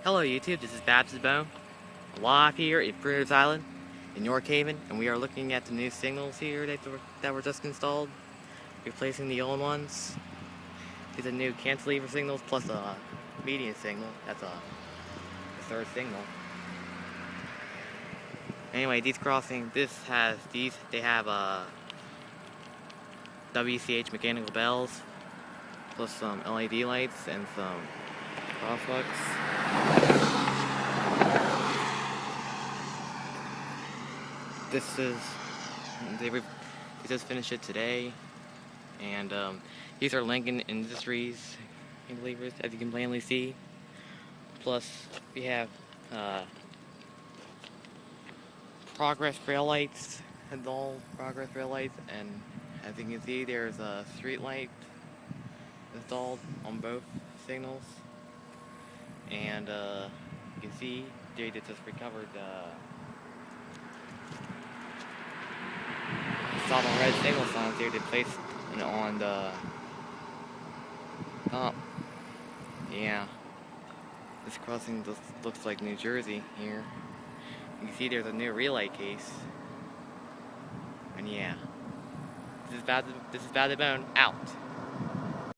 Hello YouTube, this is Babs the Bone, live here at Brunners Island in York Haven, and we are looking at the new signals here that were just installed, replacing the old ones. These are new cantilever signals plus a median signal. That's the third signal. Anyway, these crossings, they have WCH Mechanical bells, plus some LED lights and some crossbucks. They just finished it today, and these are Lincoln Industries cantilevers, as you can plainly see. Plus, we have progress rail lights, dull progress rail lights, and as you can see, there's a street light installed on both signals. And you can see they just recovered stop on red signal signs here. They placed it on the top. Yeah, this crossing looks like New Jersey here. You can see there's a new relay case. And yeah, this is Bad the Bone out.